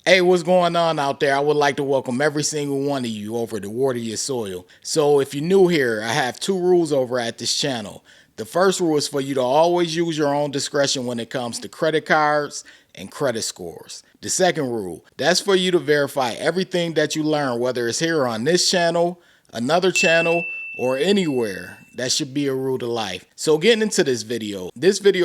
Hey, what's going on out there? I would like to welcome every single one of you over to Water Your Soil. So if you're new here, I have two rules over at this channel. The first rule is for you to always use your own discretion when it comes to credit cards and credit scores. The second rule, that's for you to verify everything that you learn, whether it's here on this channel, another channel, or anywhere. That should be a rule to life. So getting into this video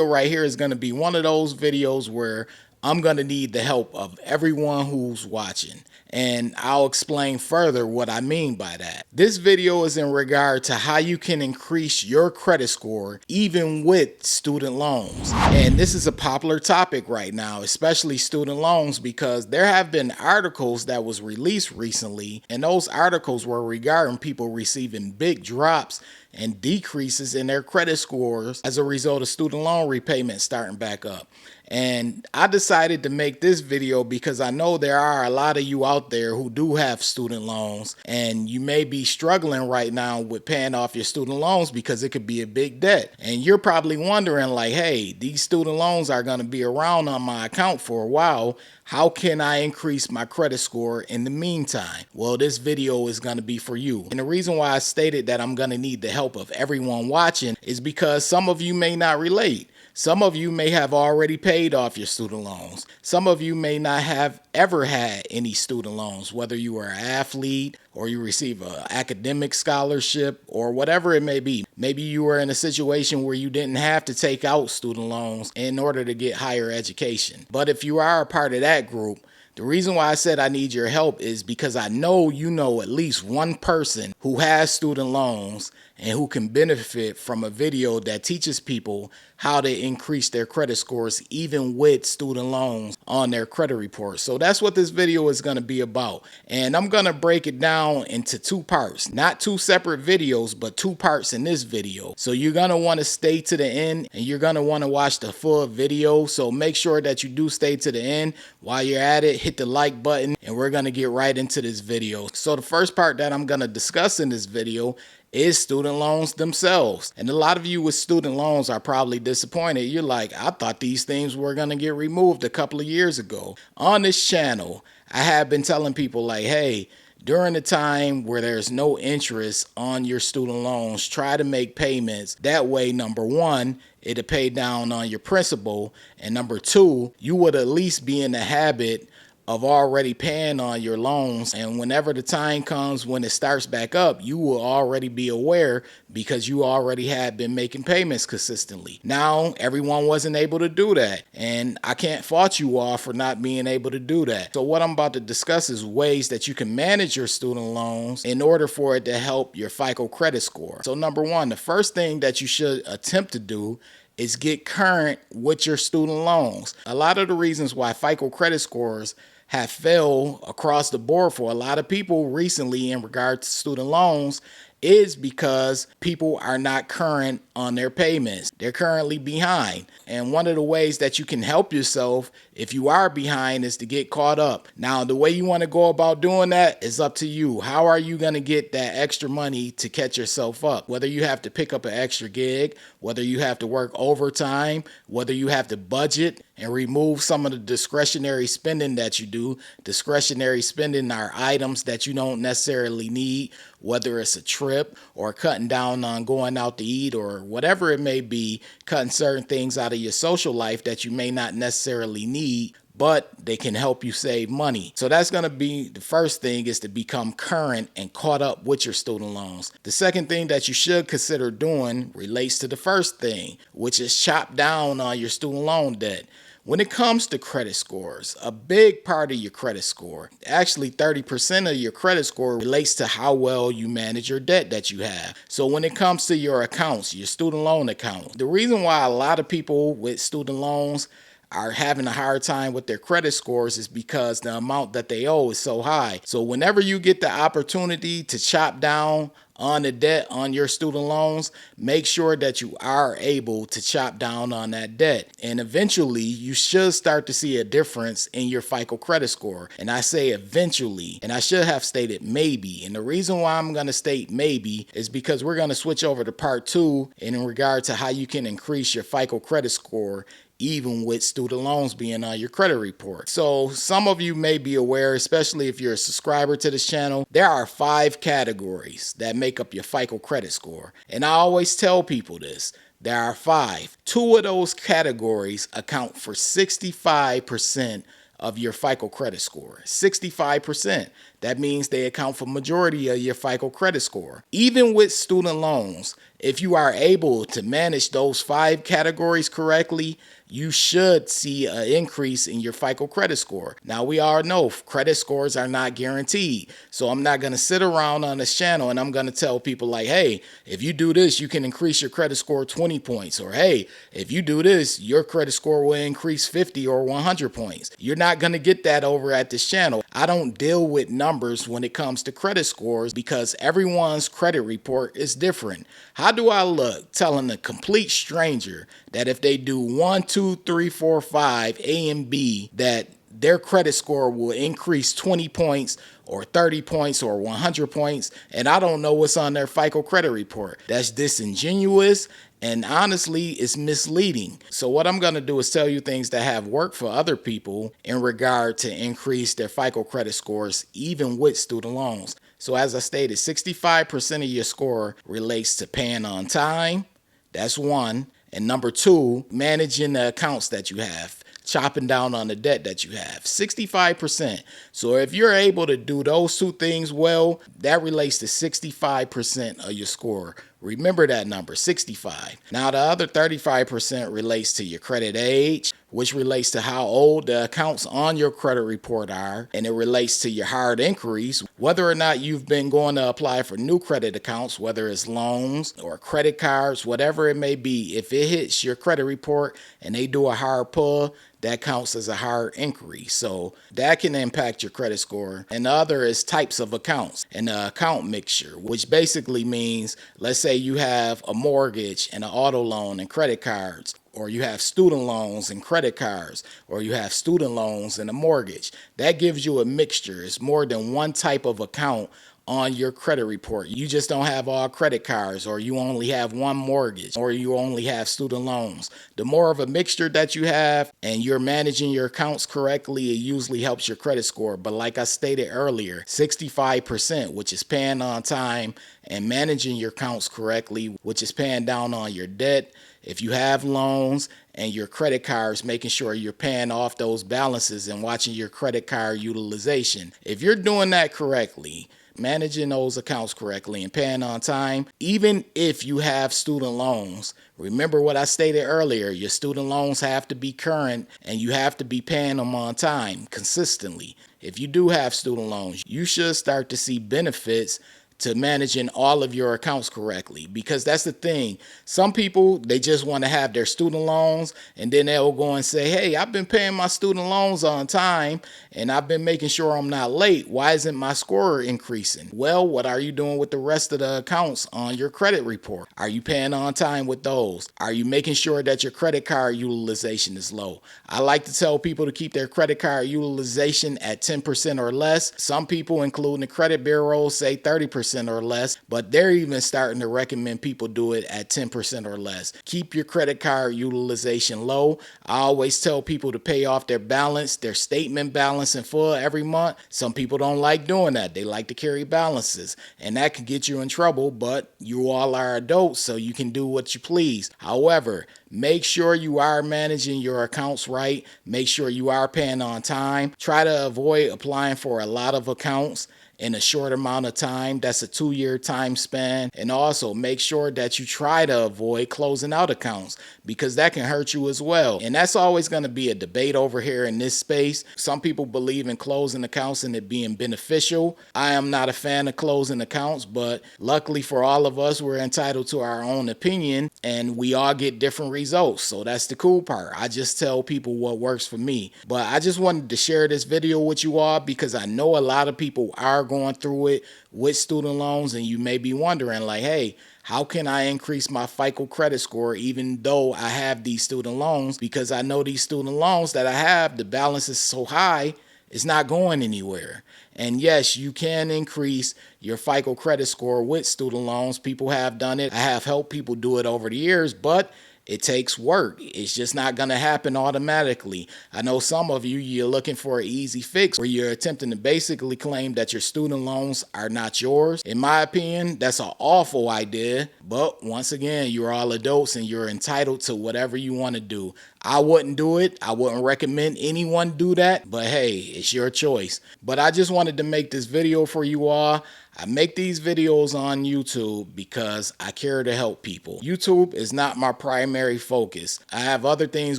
right here is going to be one of those videos where I'm going to need the help of everyone who's watching, and I'll explain further what I mean by that. This video is in regard to how you can increase your credit score even with student loans. And this is a popular topic right now, especially student loans, because there have been articles that was released recently, and those articles were regarding people receiving big drops and decreases in their credit scores as a result of student loan repayment starting back up. And I decided to make this video because I know there are a lot of you out there who do have student loans, and you may be struggling right now with paying off your student loans because it could be a big debt. And you're probably wondering like, hey, these student loans are going to be around on my account for a while. How can I increase my credit score in the meantime? Well, this video is going to be for you. And the reason why I stated that I'm going to need the help of everyone watching is because some of you may not relate. Some of you may have already paid off your student loans. Some of you may not have ever had any student loans, whether you are an athlete or you receive an academic scholarship or whatever it may be. Maybe you were in a situation where you didn't have to take out student loans in order to get higher education. But if you are a part of that group, the reason why I said I need your help is because I know you know at least one person who has student loans and who can benefit from a video that teaches people how to increase their credit scores even with student loans on their credit report. So that's what this video is going to be about. And I'm going to break it down into two parts, not two separate videos, but two parts in this video. So you're going to want to stay to the end and you're going to want to watch the full video. So make sure that you do stay to the end. While you're at it, hit the like button and we're going to get right into this video. So the first part that I'm going to discuss in this video is student loans themselves. And a lot of you with student loans are probably disappointed. You're like, I thought these things were going to get removed a couple of years ago. On this channel, I have been telling people like, hey, during the time where there's no interest on your student loans, try to make payments. That way, number one, it'll pay down on your principal. And number two, you would at least be in the habit of already paying on your loans, and whenever the time comes when it starts back up, you will already be aware because you already had been making payments consistently. Now, everyone wasn't able to do that, and I can't fault you all for not being able to do that. So what I'm about to discuss is ways that you can manage your student loans in order for it to help your FICO credit score. So number one, the first thing that you should attempt to do is get current with your student loans. A lot of the reasons why FICO credit scores have failed across the board for a lot of people recently in regard to student loans is because people are not current on their payments. They're currently behind. And one of the ways that you can help yourself if you are behind is to get caught up. Now, the way you want to go about doing that is up to you. How are you going to get that extra money to catch yourself up? Whether you have to pick up an extra gig, whether you have to work overtime, whether you have to budget and remove some of the discretionary spending that you do. Discretionary spending are items that you don't necessarily need, whether it's a trip or cutting down on going out to eat or whatever it may be, cutting certain things out of your social life that you may not necessarily need, but they can help you save money. So that's going to be the first thing, is to become current and caught up with your student loans. The second thing that you should consider doing relates to the first thing, which is chop down on your student loan debt. When it comes to credit scores, a big part of your credit score, actually 30% of your credit score, relates to how well you manage your debt that you have. So when it comes to your accounts, your student loan account, the reason why a lot of people with student loans are having a hard time with their credit scores is because the amount that they owe is so high. So whenever you get the opportunity to chop down on the debt on your student loans, make sure that you are able to chop down on that debt. And eventually you should start to see a difference in your FICO credit score. And I say eventually, and I should have stated maybe. And the reason why I'm going to state maybe is because we're going to switch over to part two in regard to how you can increase your FICO credit score even with student loans being on your credit report. So some of you may be aware, especially if you're a subscriber to this channel, there are 5 categories that make up your FICO credit score. And I always tell people this. There are 5. 2 of those categories account for 65% of your FICO credit score. 65%. That means they account for majority of your FICO credit score. Even with student loans, if you are able to manage those 5 categories correctly, you should see an increase in your FICO credit score. Now, we all know credit scores are not guaranteed. So I'm not going to sit around on this channel and I'm going to tell people like, hey, if you do this, you can increase your credit score 20 points. Or, hey, if you do this, your credit score will increase 50 or 100 points. You're not going to get that over at this channel. I don't deal with numbers when it comes to credit scores because everyone's credit report is different. How do I look telling a complete stranger that if they do 1, 2, 3, 4, 5, A and B, that their credit score will increase 20 points or 30 points or 100 points, and I don't know what's on their FICO credit report? That's disingenuous, and honestly, it's misleading. So what I'm going to do is tell you things that have worked for other people in regard to increase their FICO credit scores, even with student loans. So as I stated, 65% of your score relates to paying on time. That's one. And number 2, managing the accounts that you have, chopping down on the debt that you have. 65%. So if you're able to do those 2 things well, that relates to 65% of your score. Remember that number, 65. Now the other 35% relates to your credit age, which relates to how old the accounts on your credit report are, and it relates to your hard inquiries, whether or not you've been going to apply for new credit accounts, whether it's loans or credit cards, whatever it may be. If it hits your credit report and they do a hard pull, that counts as a hard inquiry. So that can impact your credit score. And the other is types of accounts and the account mixture, which basically means, let's say you have a mortgage and an auto loan and credit cards, or you have student loans and credit cards, or you have student loans and a mortgage. That gives you a mixture. It's more than one type of account on your credit report. You just don't have all credit cards, or you only have one mortgage, or you only have student loans. The more of a mixture that you have and you're managing your accounts correctly, it usually helps your credit score. But like I stated earlier, 65%, which is paying on time and managing your accounts correctly, which is paying down on your debt. If you have loans and your credit cards, making sure you're paying off those balances and watching your credit card utilization. If you're doing that correctly, managing those accounts correctly and paying on time, even if you have student loans, remember what I stated earlier, your student loans have to be current and you have to be paying them on time consistently. If you do have student loans, you should start to see benefits to managing all of your accounts correctly, because that's the thing. Some people, they just want to have their student loans and then they'll go and say, hey, I've been paying my student loans on time and I've been making sure I'm not late. Why isn't my score increasing? Well, what are you doing with the rest of the accounts on your credit report? Are you paying on time with those? Are you making sure that your credit card utilization is low? I like to tell people to keep their credit card utilization at 10% or less. Some people, including the credit bureaus, say 30% or less, but they're even starting to recommend people do it at 10% or less. Keep your credit card utilization low. I always tell people to pay off their balance, their statement balance in full every month. Some people don't like doing that. They like to carry balances, and that can get you in trouble, but you all are adults, so you can do what you please. However, make sure you are managing your accounts right. Make sure you are paying on time. Try to avoid applying for a lot of accounts in a short amount of time. That's a 2-year time span. And also make sure that you try to avoid closing out accounts, because that can hurt you as well. And that's always going to be a debate over here in this space. Some people believe in closing accounts and it being beneficial. I am not a fan of closing accounts, but luckily for all of us, we're entitled to our own opinion and we all get different results. So that's the cool part. I just tell people what works for me. But I just wanted to share this video with you all because I know a lot of people are going through it with student loans, and you may be wondering like, hey, how can I increase my FICO credit score even though I have these student loans? Because I know these student loans that I have, the balance is so high, it's not going anywhere. And yes, you can increase your FICO credit score with student loans. People have done it. I have helped people do it over the years, but It takes work. It's just not going to happen automatically. I know some of you, you're looking for an easy fix where you're attempting to basically claim that your student loans are not yours. In my opinion, that's an awful idea. But once again, you're all adults and you're entitled to whatever you want to do. I wouldn't do it. I wouldn't recommend anyone do that. But hey, it's your choice. But I just wanted to make this video for you all. I make these videos on YouTube because I care to help people. YouTube is not my primary focus. I have other things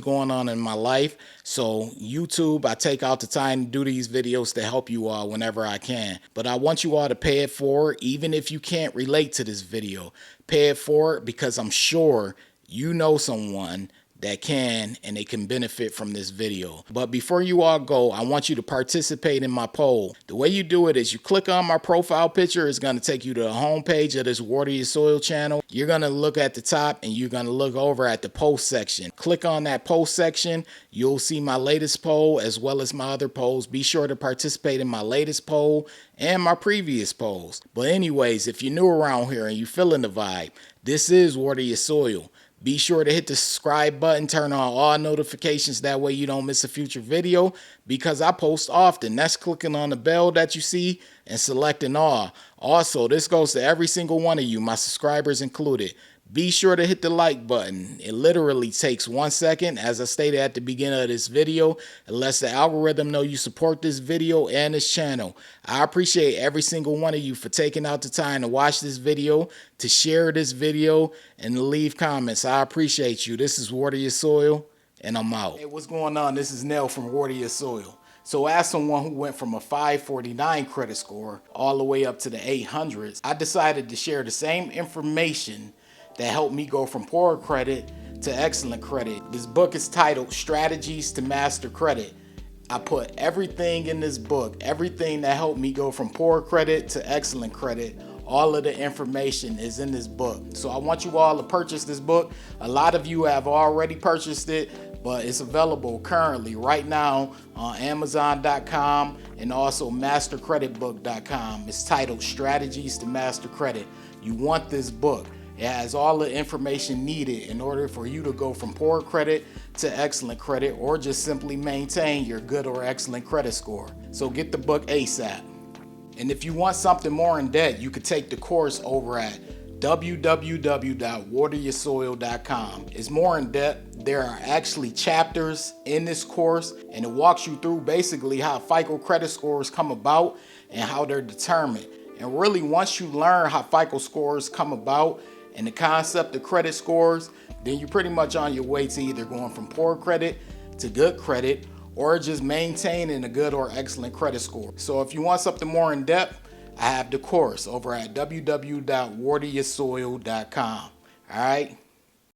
going on in my life. So YouTube, I take out the time to do these videos to help you all whenever I can. But I want you all to pay it forward, even if you can't relate to this video. Pay it forward because I'm sure you know someone that can and they can benefit from this video. But before you all go, I want you to participate in my poll. The way you do it is you click on my profile picture. It's going to take you to the home page of this Water Your Soil channel. You're going to look at the top and you're going to look over at the post section. Click on that post section. You'll see my latest poll as well as my other polls. Be sure to participate in my latest poll and my previous polls. But anyways, if you're new around here and you're feeling the vibe, this is Water Your Soil. Be sure to hit the subscribe button, turn on all notifications, that way you don't miss a future video because I post often. That's clicking on the bell that you see and selecting all. Also, this goes to every single one of you, my subscribers included. Be sure to hit the like button. It literally takes 1 second, as I stated at the beginning of this video. It lets the algorithm know you support this video and this channel. I appreciate every single one of you for taking out the time to watch this video, to share this video, and to leave comments. I appreciate you. This is Water Your Soil, and I'm out. Hey, what's going on? This is Nell from Water Your Soil. So as someone who went from a 549 credit score all the way up to the 800s, I decided to share the same information that helped me go from poor credit to excellent credit. This book is titled Strategies to Master Credit. I put everything in this book, everything that helped me go from poor credit to excellent credit. All of the information is in this book. So I want you all to purchase this book. A lot of you have already purchased it, but it's available currently right now on Amazon.com and also MasterCreditBook.com. It's titled Strategies to Master Credit. You want this book. It has all the information needed in order for you to go from poor credit to excellent credit or just simply maintain your good or excellent credit score. So get the book ASAP. And if you want something more in depth, you could take the course over at www.wateryoursoil.com. It's more in depth. There are actually chapters in this course and it walks you through basically how FICO credit scores come about and how they're determined. And really, once you learn how FICO scores come about and the concept of credit scores, then you're pretty much on your way to either going from poor credit to good credit or just maintaining a good or excellent credit score. So if you want something more in depth, I have the course over at www.wateryoursoil.com. All right.